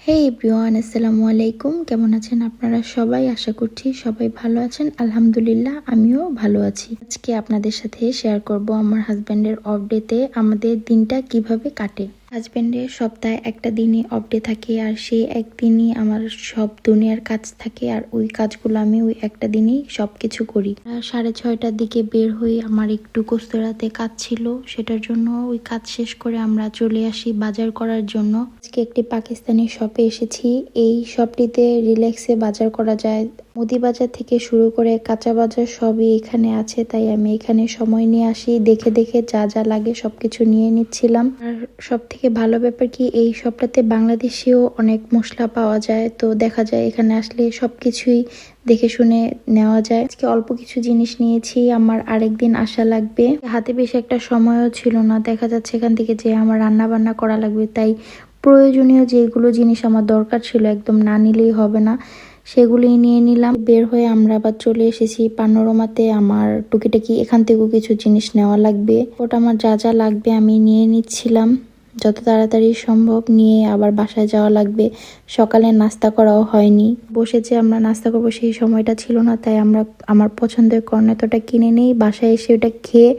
হে everyone, আসসালামু আলাইকুম। কেমন আছেন আপনারা সবাই? আশা করছি সবাই ভালো আছেন। আলহামদুলিল্লাহ, আমিও ভালো আছি। আজকে আপনাদের সাথে শেয়ার করব আমার হাজব্যান্ডের অফ ডেতে আমাদের দিনটা কিভাবে কাটে। হাজব্যান্ডের সপ্তাহে একটা দিনই অফ ডে থাকে, আর সেই একদিনই আমার সব দুনিয়ার কাজ থাকে, আর ওই কাজগুলো আমি ওই একটা দিনই সবকিছু করি। 6:30টার দিকে বের হই, আমার একটু কস্তুরাতে কাজ ছিল, সেটার জন্য ওই কাজ শেষ করে আমরা চলে আসি বাজার করার জন্য। আজকে একটি পাকিস্তানি শপে এসেছি। এই শপটিতে রিল্যাক্সে বাজার করা যায়। মুদি বাজার থেকে শুরু করে কাঁচা বাজার সবই এখানে আছে, তাই আমি এখানে সময় নিয়ে আসি, দেখে দেখে যা যা লাগে সবকিছু নিয়ে নিচ্ছিলাম। আর সব থেকে ভালো ব্যাপার কি, এই শপটাতে বাংলাদেশিও অনেক মশলা পাওয়া যায়, তো দেখা যায় এখানে আসলে সবকিছুই দেখে শুনে নেওয়া যায়। আজকে অল্প কিছু জিনিস নিয়েছি, আমার আরেকদিন আসা লাগবে। হাতে বেশি একটা সময়ও ছিল না, দেখা যাচ্ছে এখান থেকে যে আমার রান্না বান্না করা লাগবে, তাই প্রয়োজনীয় যেগুলো জিনিস আমার দরকার ছিল একদম না নিলেই হবে না, সেগুলোই নিয়ে নিলাম। বের হয়ে আমরা আবার চলে এসেছি পানোরমাতে। আমার টুকিটাকি এখান থেকেও কিছু জিনিস নেওয়া লাগবে, ওটা আমার যা যা লাগবে আমি নিয়ে নিচ্ছিলাম যত তাড়াতাড়ি সম্ভব, নিয়ে আবার বাসায় যাওয়া লাগবে। সকালে নাস্তা করাও হয়নি, বসেছে আমরা নাস্তা করবো সেই সময়টা ছিল না, তাই আমরা আমার পছন্দের কর্নেতোটা কিনে নেই, বাসায় এসে ওটা খেয়ে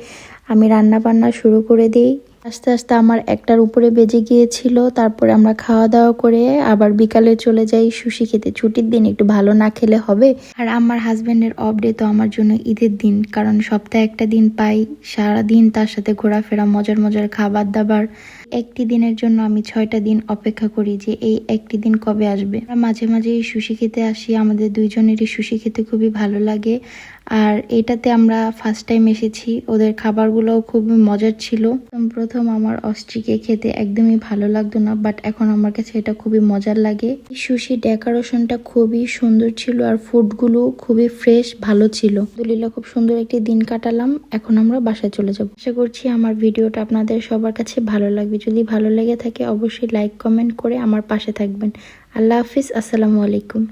আমি রান্না বান্না শুরু করে দিই। আস্তে আস্তে আমার 1টার উপরে বেজে গিয়েছিল। তারপরে আমরা খাওয়া দাওয়া করে আবার বিকালে চলে যাই সুশি খেতে। ছুটির দিন একটু ভালো না খেলে হবে। আর আমার হাজব্যান্ডের অফ ডে তো আমার জন্য ঈদের দিন, কারণ সপ্তাহে একটা দিন পাই, সারাদিন তার সাথে ঘোরাফেরা, মজার মজার খাবার দাবার। একটি দিনের জন্য আমি 6টা দিন অপেক্ষা করি যে এই একটি দিন কবে আসবে। মাঝে মাঝে সুশি খেতে আসি, আমাদের দুইজনেরই সুশি খেতে খুবই ভালো লাগে। আর এটাতে আমরা ফার্স্ট টাইম এসেছি, ওদের খাবারগুলোও খুবই মজার ছিল। প্রথম আমার অস্ট্রিকে খেতে একদমই ভালো লাগতো না, বাট এখন আমার কাছে এটা খুবই মজার লাগে। সুশি ডেকোরেশনটা খুবই সুন্দর ছিল, আর ফুডগুলো খুবই ফ্রেশ, ভালো ছিল। আলহামদুলিল্লাহ, খুব সুন্দর একটি দিন কাটালাম। এখন আমরা বাসায় চলে যাব। আশা করছি আমার ভিডিওটা আপনাদের সবার কাছে ভালো লাগবে। যদি ভালো লেগে থাকে অবশ্যই লাইক কমেন্ট করে আমার পাশে থাকবেন। আল্লাহ হাফিজ, আসসালামু আলাইকুম।